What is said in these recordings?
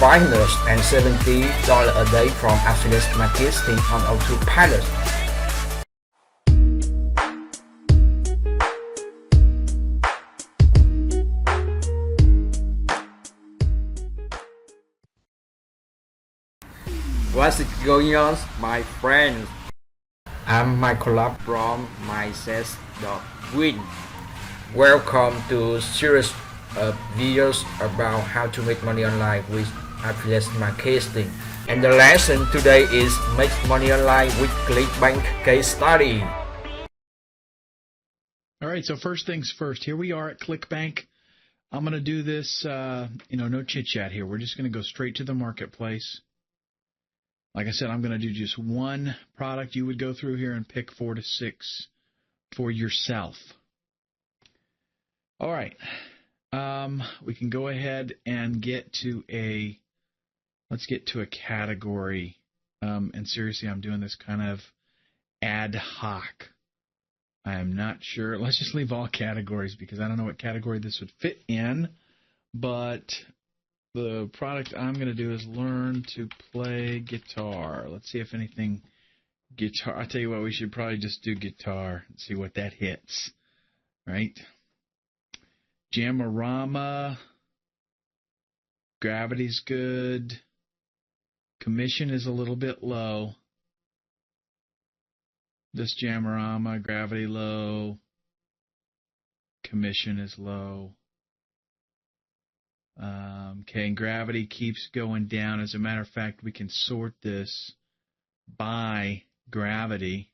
$570 a day from affiliate marketing on autopilot. What's going on, my friends? I'm Michael from mindset.win. Welcome to series of videos about how to make money online with affiliate marketing. And the lesson today is make money online with Clickbank case study. All right, so first things first. Here we are at Clickbank. I'm going to do this, no chit-chat here. We're just going to go straight to the marketplace. Like I said, I'm going to do just one product. You would go through here and pick 4 to 6 for yourself. All right. We can go ahead and let's get to a category. And seriously, I'm doing this kind of ad hoc. I am not sure. Let's just leave all categories because I don't know what category this would fit in. But the product I'm going to do is learn to play guitar. Let's see if anything guitar. I tell you what, we should probably just do guitar and see what that hits. Right? Jamarama. Gravity's good. Commission is a little bit low. This Jamarama, gravity low. Commission is low. Okay, and gravity keeps going down. As a matter of fact, we can sort this by gravity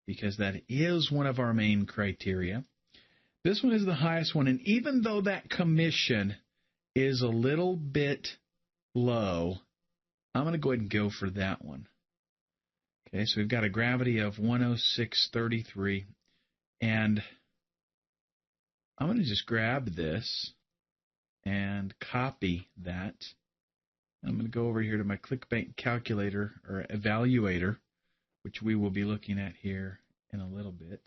because that is one of our main criteria. This one is the highest one, and even though that commission is a little bit low, I'm going to go ahead and go for that one. Okay, so we've got a gravity of 106.33, and I'm going to just grab this and copy that. I'm going to go over here to my Clickbank calculator or evaluator, which we will be looking at here in a little bit.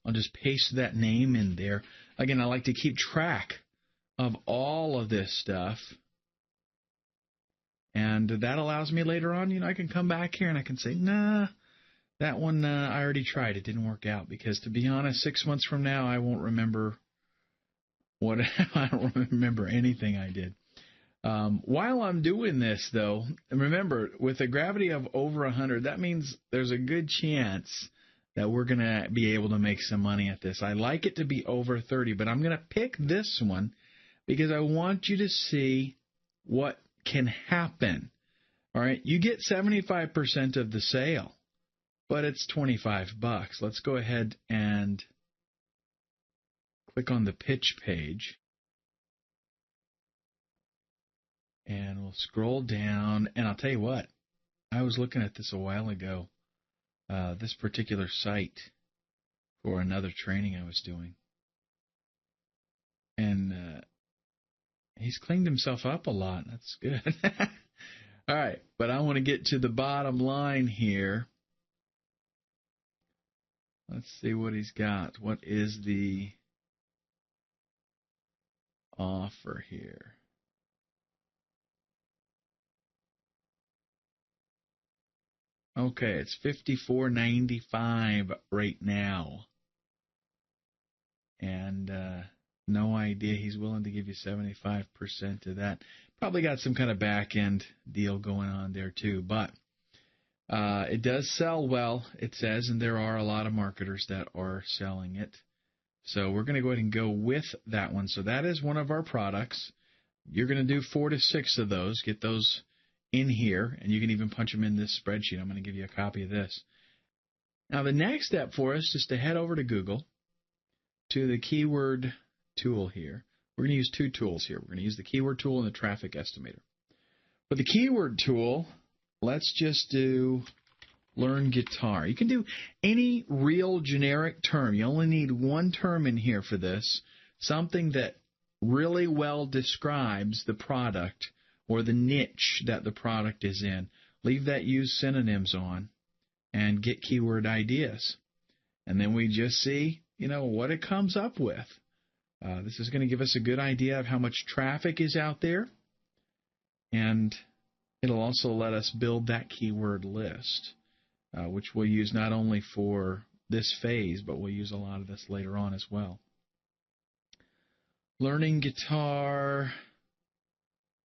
I'll just paste that name in there. Again, I like to keep track of all of this stuff. And that allows me later on, I can come back here and I can say, nah, that one I already tried. It didn't work out. Because to be honest, 6 months from now, I won't remember I don't remember anything I did. While I'm doing this, though, remember, with a gravity of over 100, that means there's a good chance that we're going to be able to make some money at this. I like it to be over 30, but I'm going to pick this one because I want you to see what can happen. All right, you get 75% of the sale, but it's $25. Let's go ahead and click on the pitch page, and we'll scroll down, and I'll tell you what, I was looking at this a while ago, this particular site for another training I was doing, and he's cleaned himself up a lot. That's good. All right, but I want to get to the bottom line here. Let's see what he's got. What is the offer here? Okay, it's $54.95 right now. And no idea he's willing to give you 75% of that. Probably got some kind of back-end deal going on there too. But it does sell well, it says, and there are a lot of marketers that are selling it. So we're going to go ahead and go with that one. So that is one of our products. You're going to do 4 to 6 of those. Get those in here, and you can even punch them in this spreadsheet. I'm going to give you a copy of this. Now, the next step for us is to head over to Google to the keyword tool here. We're going to use 2 tools here. We're going to use the keyword tool and the traffic estimator. For the keyword tool, let's just do learn guitar. You can do any real generic term. You only need one term in here for this, something that really well describes the product or the niche that the product is in. Leave that use synonyms on and get keyword ideas. And then we just see, what it comes up with. This is going to give us a good idea of how much traffic is out there, and it'll also let us build that keyword list, which we'll use not only for this phase, but we'll use a lot of this later on as well. Learning guitar.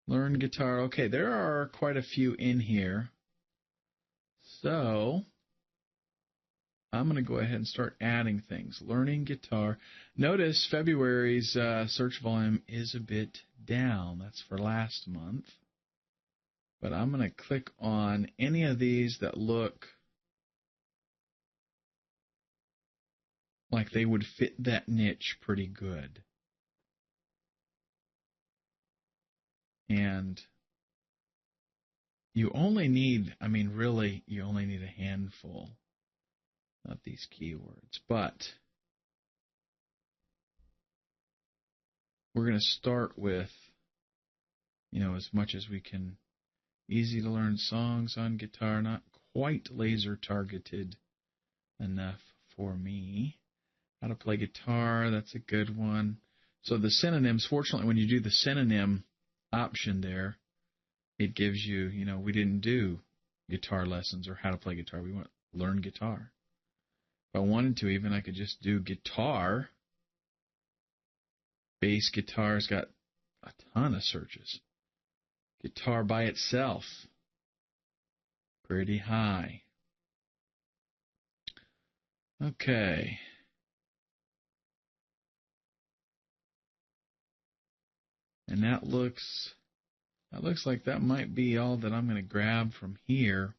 Learn guitar. Okay, there are quite a few in here. So I'm going to go ahead and start adding things. Learning guitar. Notice February's search volume is a bit down. That's for last month. But I'm going to click on any of these that look like they would fit that niche pretty good. And you only need, really, you only need a handful of these keywords. But we're going to start with, as much as we can. Easy to learn songs on guitar, not quite laser targeted enough for me. How to play guitar, that's a good one. So the synonyms, fortunately, when you do the synonym option there, it gives you, we didn't do guitar lessons or how to play guitar. We want to learn guitar. If I wanted to, even I could just do guitar. Bass guitar's got a ton of searches. Guitar by itself, pretty high. Okay. And that looks like that might be all that I'm going to grab from here.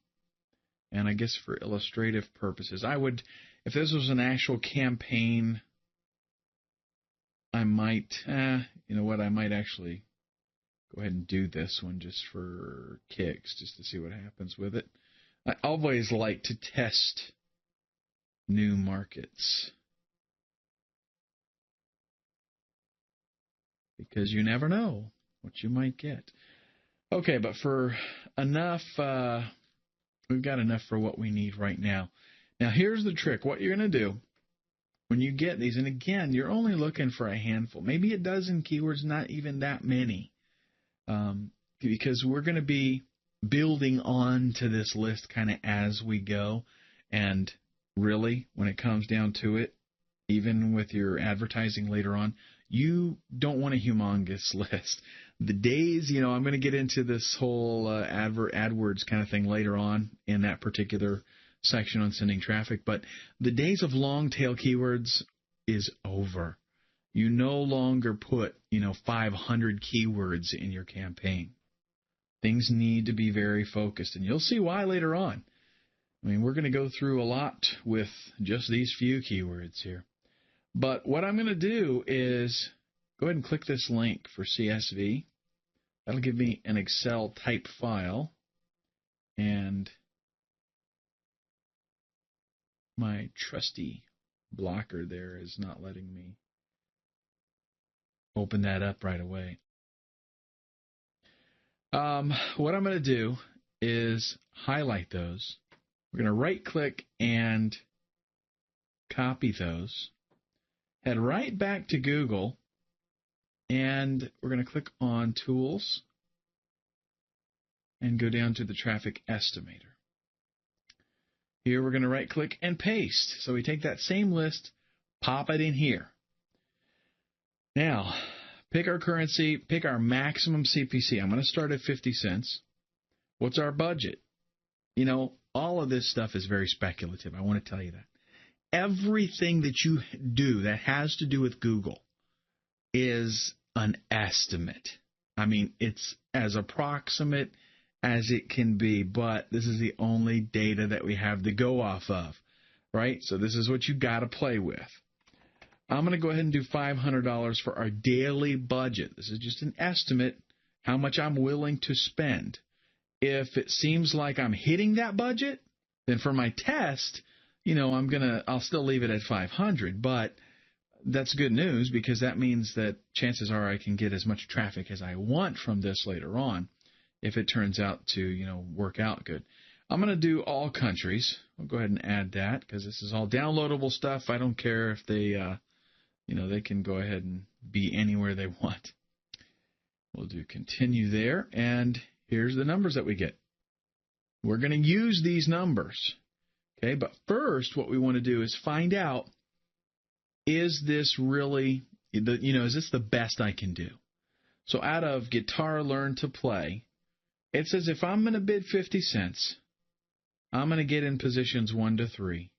And I guess for illustrative purposes, I would, if this was an actual campaign, I might, I might actually go ahead and do this one just for kicks, just to see what happens with it. I always like to test new markets because you never know what you might get. Okay, but for enough, we've got enough for what we need right now. Now, here's the trick. What you're going to do when you get these, and again, you're only looking for a handful, maybe a dozen keywords, not even that many. Because we're going to be building on to this list kind of as we go. And really, when it comes down to it, even with your advertising later on, you don't want a humongous list. The days, I'm going to get into this whole AdWords kind of thing later on in that particular section on sending traffic. But the days of long tail keywords is over. You no longer put, 500 keywords in your campaign. Things need to be very focused, and you'll see why later on. We're going to go through a lot with just these few keywords here. But what I'm going to do is go ahead and click this link for CSV. That'll give me an Excel type file, and my trusty blocker there is not letting me open that up right away. What I'm going to do is highlight those. We're going to right-click and copy those. Head right back to Google, and we're going to click on Tools and go down to the Traffic Estimator. Here we're going to right-click and paste. So we take that same list, pop it in here. Now, pick our currency, pick our maximum CPC. I'm going to start at 50 cents. What's our budget? All of this stuff is very speculative. I want to tell you that. Everything that you do that has to do with Google is an estimate. It's as approximate as it can be, but this is the only data that we have to go off of, right? So this is what you got to play with. I'm going to go ahead and do $500 for our daily budget. This is just an estimate, how much I'm willing to spend. If it seems like I'm hitting that budget, then for my test, I'll still leave it at 500, but that's good news because that means that chances are I can get as much traffic as I want from this later on if it turns out to, work out good. I'm going to do all countries. I'll go ahead and add that because this is all downloadable stuff. I don't care if they, they can go ahead and be anywhere they want. We'll do continue there, and here's the numbers that we get. We're going to use these numbers, okay? But first, what we want to do is find out, is this really, is this the best I can do? So out of guitar learn to play, it says if I'm going to bid 50 cents, I'm going to get in positions 1 to 3,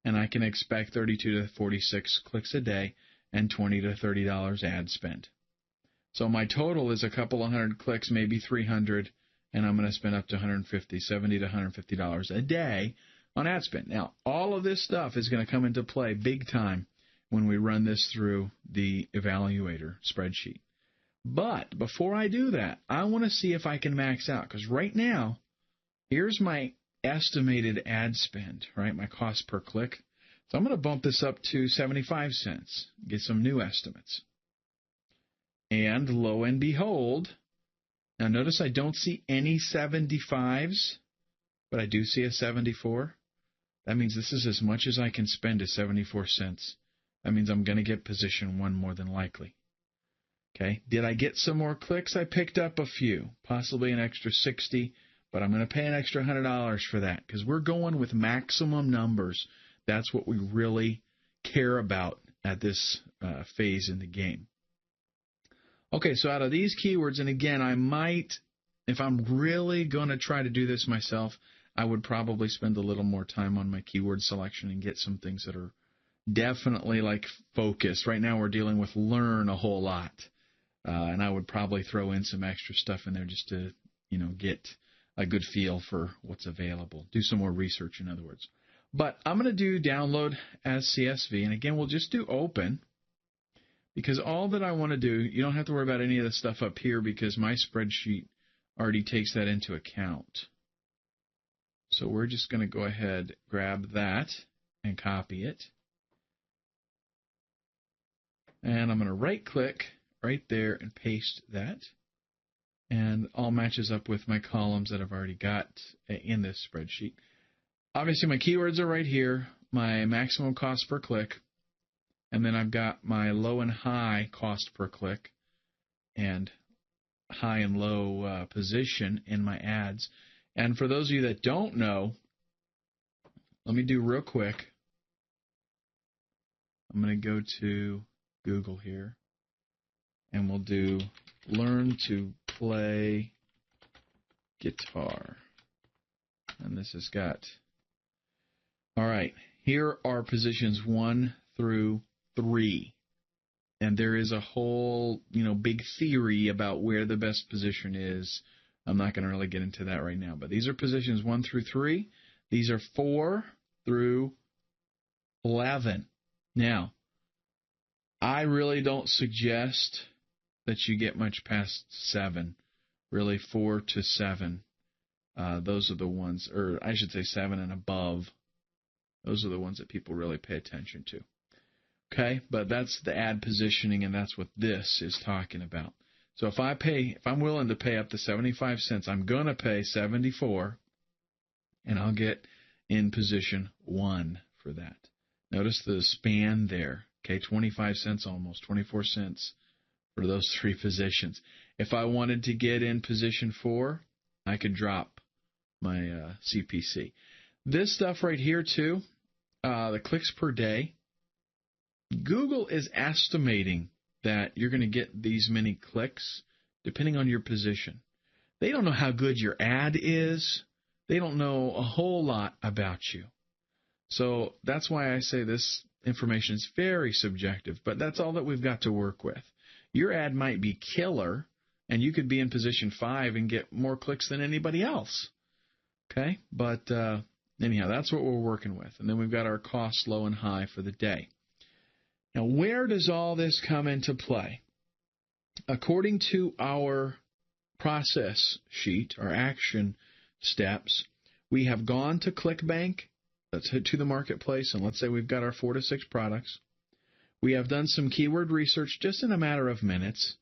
and I can expect 32 to 46 clicks a day and $20 to $30 ad spend. So my total is a couple of hundred clicks, maybe 300, and I'm going to spend up to $70 to $150 a day on ad spend. Now, all of this stuff is going to come into play big time when we run this through the evaluator spreadsheet. But before I do that, I want to see if I can max out, because right now, here's my estimated ad spend, right, my cost per click. So I'm going to bump this up to 75 cents, get some new estimates. And lo and behold, now notice I don't see any 75s, but I do see a 74. That means this is as much as I can spend is 74 cents. That means I'm going to get position 1 more than likely. Okay, did I get some more clicks? I picked up a few, possibly an extra 60, but I'm going to pay an extra $100 for that because we're going with maximum numbers. That's what we really care about at this phase in the game. Okay, so out of these keywords, and again, I might, if I'm really going to try to do this myself, I would probably spend a little more time on my keyword selection and get some things that are definitely like focused. Right now we're dealing with learn a whole lot, and I would probably throw in some extra stuff in there just to, get a good feel for what's available. Do some more research, in other words. But I'm going to do download as CSV, and again, we'll just do open. Because all that I want to do, you don't have to worry about any of the stuff up here because my spreadsheet already takes that into account. So we're just going to go ahead, grab that, and copy it. And I'm going to right-click right there and paste that. And all matches up with my columns that I've already got in this spreadsheet. Obviously, my keywords are right here, my maximum cost per click. And then I've got my low and high cost per click and high and low position in my ads. And for those of you that don't know, let me do real quick. I'm going to go to Google here, and we'll do learn to play guitar. And this has got, all right, here are positions 1 through 3. And there is a whole, big theory about where the best position is. I'm not going to really get into that right now. But these are positions 1 through 3. These are 4 through 11. Now, I really don't suggest that you get much past 7. Really, 4 to 7. Those are the ones, or I should say 7 and above. Those are the ones that people really pay attention to. Okay, but that's the ad positioning, and that's what this is talking about. So if I'm willing to pay up to 75 cents, I'm going to pay 74, and I'll get in position 1 for that. Notice the span there. Okay, 25 cents almost, 24 cents for those 3 positions. If I wanted to get in position 4, I could drop my CPC. This stuff right here too, the clicks per day. Google is estimating that you're going to get these many clicks depending on your position. They don't know how good your ad is. They don't know a whole lot about you. So that's why I say this information is very subjective, but that's all that we've got to work with. Your ad might be killer, and you could be in position 5 and get more clicks than anybody else. Okay? But anyhow, that's what we're working with. And then we've got our costs low and high for the day. Now, where does all this come into play? According to our process sheet, our action steps, we have gone to Clickbank, to the marketplace, and let's say we've got our 4 to 6 products. We have done some keyword research just in a matter of minutes.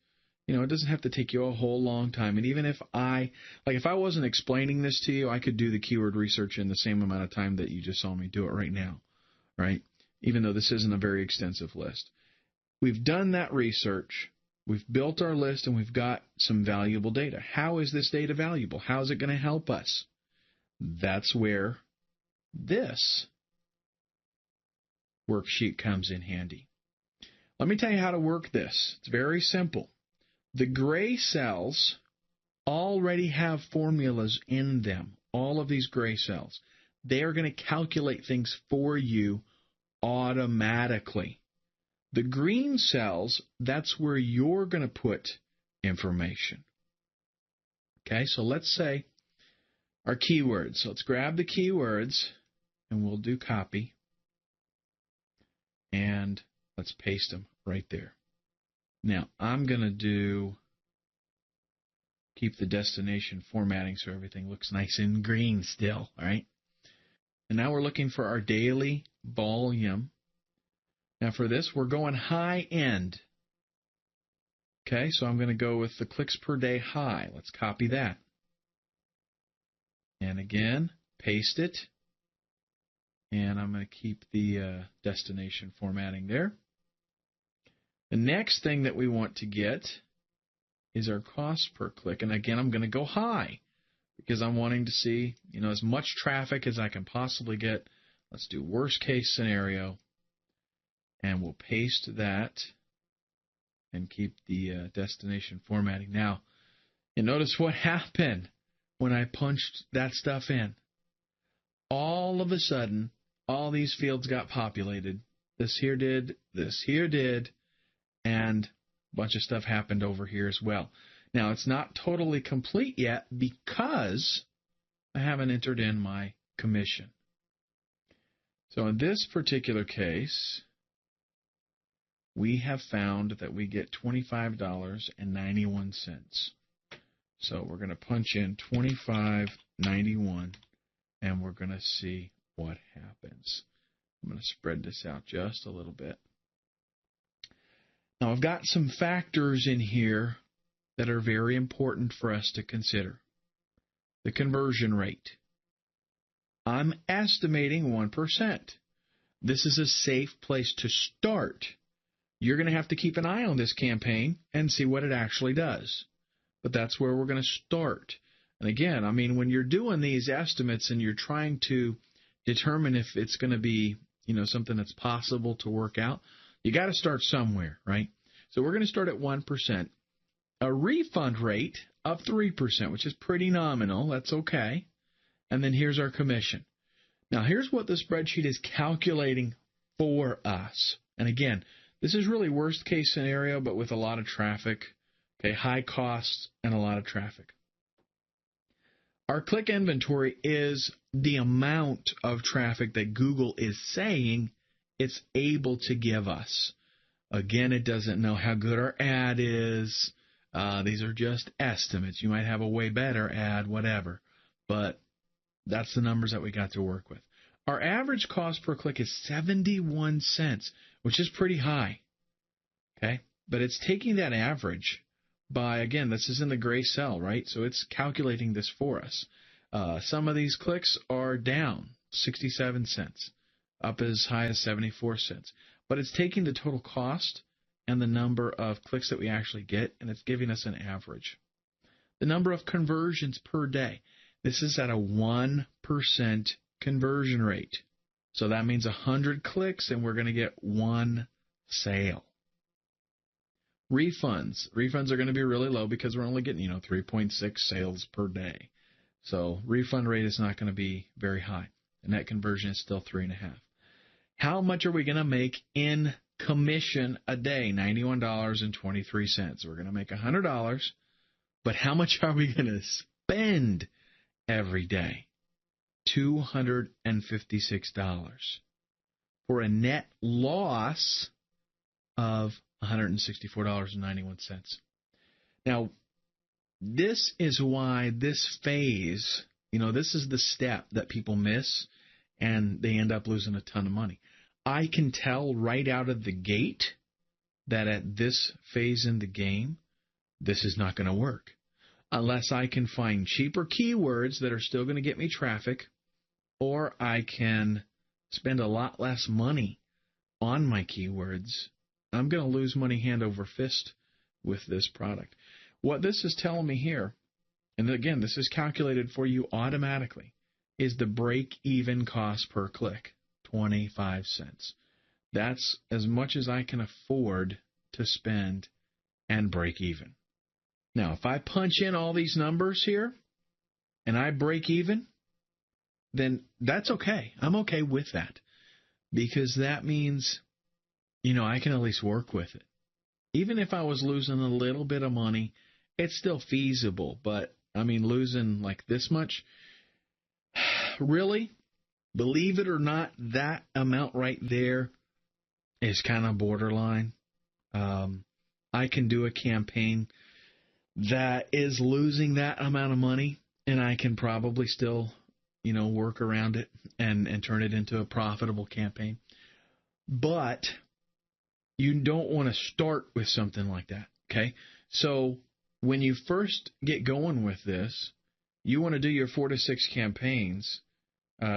It doesn't have to take you a whole long time. And even if I wasn't explaining this to you, I could do the keyword research in the same amount of time that you just saw me do it right now, right? Even though this isn't a very extensive list. We've done that research. We've built our list, and we've got some valuable data. How is this data valuable? How is it going to help us? That's where this worksheet comes in handy. Let me tell you how to work this. It's very simple. The gray cells already have formulas in them, all of these gray cells. They are going to calculate things for you automatically. The green cells, that's where you're going to put information. Okay, so let's say our keywords. Let's grab the keywords, and we'll do copy. And let's paste them right there. Now, I'm going to keep the destination formatting so everything looks nice and green still, all right? And now we're looking for our daily volume. Now for this, we're going high end. Okay, so I'm going to go with the clicks per day high. Let's copy that. And again, paste it. And I'm going to keep the destination formatting there. The next thing that we want to get is our cost per click. And again, I'm going to go high because I'm wanting to see, as much traffic as I can possibly get. Let's do worst case scenario. And we'll paste that and keep the destination formatting. Now, you notice what happened when I punched that stuff in. All of a sudden, all these fields got populated. This here did, and a bunch of stuff happened over here as well. Now, it's not totally complete yet because I haven't entered in my commission. So in this particular case, we have found that we get $25.91. So we're going to punch in $25.91, and we're going to see what happens. I'm going to spread this out just a little bit. Now, I've got some factors in here that are very important for us to consider. The conversion rate. I'm estimating 1%. This is a safe place to start. You're going to have to keep an eye on this campaign and see what it actually does. But that's where we're going to start. And again, when you're doing these estimates and you're trying to determine if it's going to be, something that's possible to work out, you got to start somewhere, right? So we're going to start at 1%. A refund rate of 3%, which is pretty nominal. That's okay. And then here's our commission. Now, here's what the spreadsheet is calculating for us. And again, this is really worst case scenario, but with a lot of traffic, okay, high costs and a lot of traffic. Our click inventory is the amount of traffic that Google is saying it's able to give us. Again, it doesn't know how good our ad is. These are just estimates. You might have a way better ad, whatever. But that's the numbers that we got to work with. Our average cost per click is 71 cents, which is pretty high. Okay? But it's taking that average by, again, this is in the gray cell, right? So it's calculating this for us. Some of these clicks are down 67 cents, up as high as 74 cents. But it's taking the total cost and the number of clicks that we actually get, and it's giving us an average. The number of conversions per day. This is at a 1% conversion rate. So that means 100 clicks, and we're going to get one sale. Refunds. Refunds are going to be really low because we're only getting, 3.6 sales per day. So refund rate is not going to be very high. The net conversion is still 3.5. How much are we going to make in commission a day? $91.23. We're going to make $100, but how much are we going to spend every day? $256 for a net loss of $164.91. Now, this is why this phase, this is the step that people miss and they end up losing a ton of money. I can tell right out of the gate that at this phase in the game, this is not going to work. Unless I can find cheaper keywords that are still going to get me traffic, or I can spend a lot less money on my keywords I'm going to lose money hand over fist with this product. What this is telling me here, and again, this is calculated for you automatically, is the break-even cost per click, 25 cents. That's as much as I can afford to spend and break even. Now, if I punch in all these numbers here and I break even, then that's okay. I'm okay with that because that means, I can at least work with it. Even if I was losing a little bit of money, it's still feasible. But, losing like this much, really, believe it or not, that amount right there is kind of borderline. I can do a campaign that is losing that amount of money, and I can probably still, work around it and turn it into a profitable campaign. But you don't want to start with something like that, okay? So when you first get going with this, you want to do your 4 to 6 campaigns,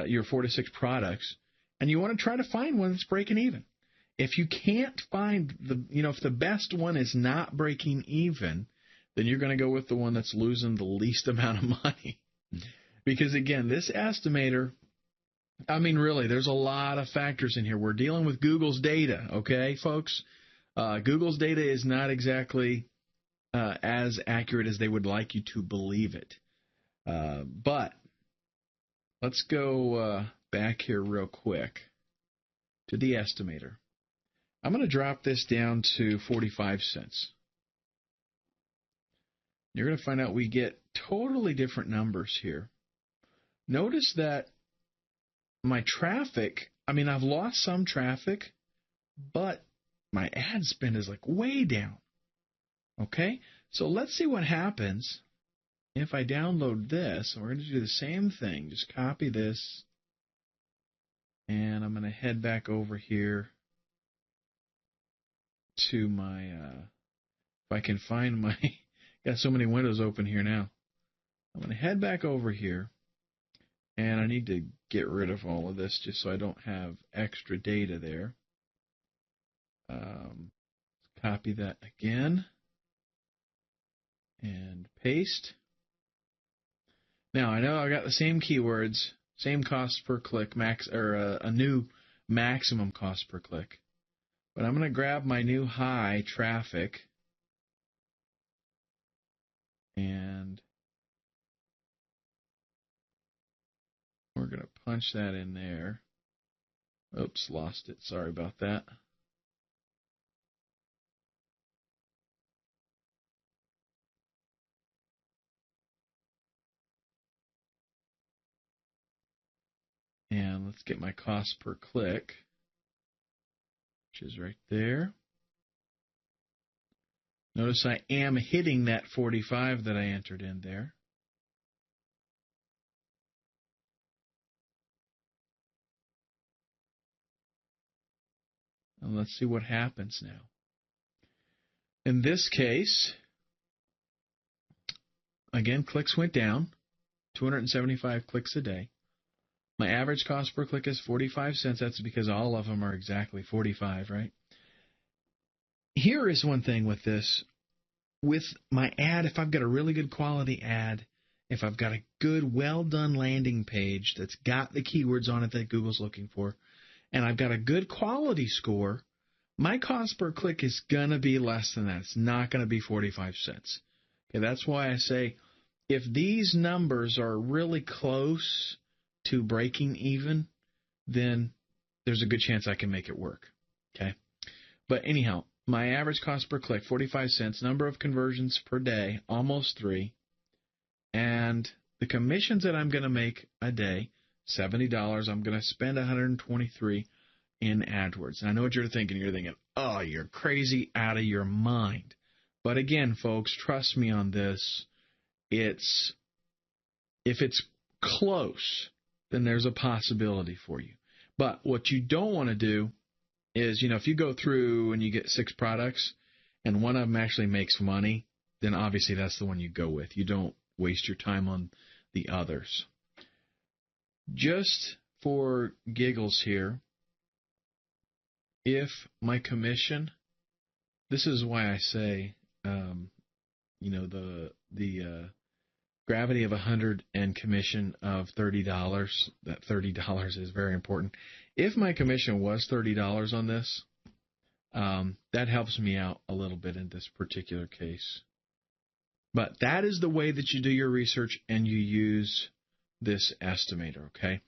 your 4 to 6 products, and you want to try to find one that's breaking even. If you can't find if the best one is not breaking even, then you're going to go with the one that's losing the least amount of money. Because, again, this estimator, really, there's a lot of factors in here. We're dealing with Google's data, okay, folks? Google's data is not exactly as accurate as they would like you to believe it. But let's go back here real quick to the estimator. I'm going to drop this down to 45 cents. You're going to find out we get totally different numbers here. Notice that my traffic, I've lost some traffic, but my ad spend is like way down. Okay? So let's see what happens if I download this. We're going to do the same thing. Just copy this. And I'm going to head back over here to my, if I can find my, got so many windows open here now. I'm going to head back over here. And I need to get rid of all of this just so I don't have extra data there. Copy that again. And paste. Now, I know I got the same keywords, same cost per click, a new maximum cost per click. But I'm going to grab my new high traffic and we're going to punch that in there. Oops, lost it. Sorry about that. And let's get my cost per click, which is right there. Notice I am hitting that 45 that I entered in there. And let's see what happens now. In this case, again, clicks went down, 275 clicks a day. My average cost per click is 45 cents. That's because all of them are exactly 45, right? Here is one thing with this. With my ad, if I've got a really good quality ad, if I've got a good, well-done landing page that's got the keywords on it that Google's looking for, and I've got a good quality score, my cost per click is going to be less than that. It's not going to be 45 cents. Okay, that's why I say if these numbers are really close to breaking even, then there's a good chance I can make it work. Okay? But anyhow, my average cost per click, 45 cents, number of conversions per day, almost 3. And the commissions that I'm going to make a day, $70, I'm going to spend $123 in AdWords. And I know what you're thinking. You're thinking, oh, you're crazy out of your mind. But again, folks, trust me on this. If it's close, then there's a possibility for you. But what you don't want to do is, if you go through and you get 6 products and one of them actually makes money, then obviously that's the one you go with. You don't waste your time on the others. Just for giggles here, if my commission this is why I say, the gravity of 100 and commission of $30. That $30 is very important. If my commission was $30 on this, that helps me out a little bit in this particular case. But that is the way that you do your research and you use this estimator, okay?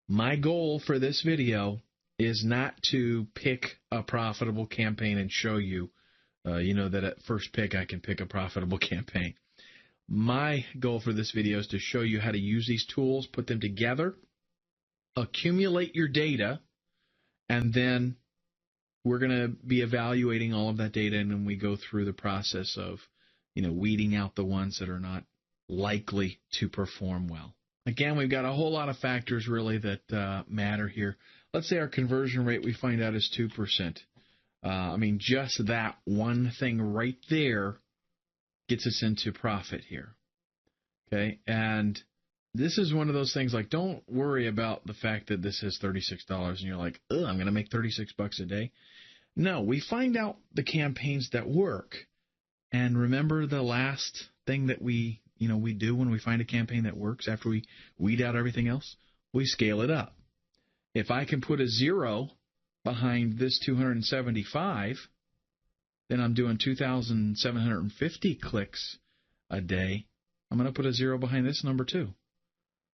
My goal for this video is not to pick a profitable campaign and show you, that at first pick I can pick a profitable campaign. My goal for this video is to show you how to use these tools, put them together, accumulate your data, and then we're going to be evaluating all of that data, and then we go through the process of, weeding out the ones that are not likely to perform well. Again, we've got a whole lot of factors really that matter here. Let's say our conversion rate we find out is 2%. Just that one thing right there gets us into profit here. Okay, and this is one of those things, like, don't worry about the fact that this is $36 and you're like, I'm going to make $36 a day. No, we find out the campaigns that work. And remember the last thing that we do when we find a campaign that works after we weed out everything else? We scale it up. If I can put a 0 behind this 275, then I'm doing 2,750 clicks a day. I'm going to put a 0 behind this number too.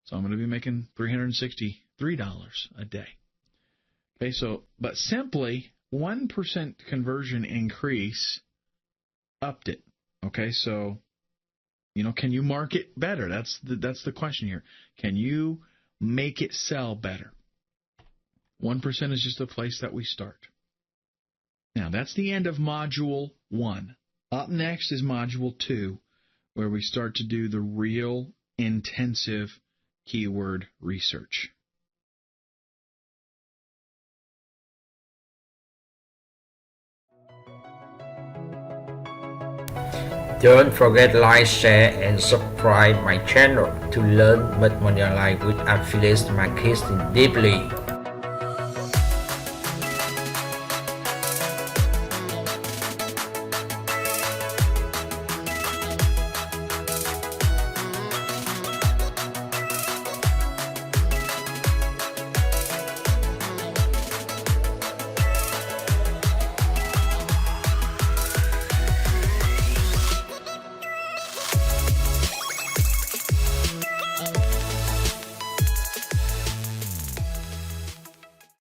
So I'm going to be making $363 a day. Okay, but simply 1% conversion increase upped it. Okay, so, can you market better? That's the question here. Can you make it sell better? 1% is just a place that we start. Now, that's the end of Module 1. Up next is Module 2, where we start to do the real intensive keyword research. Don't forget to like, share, and subscribe my channel to learn much more online with affiliate marketing deeply.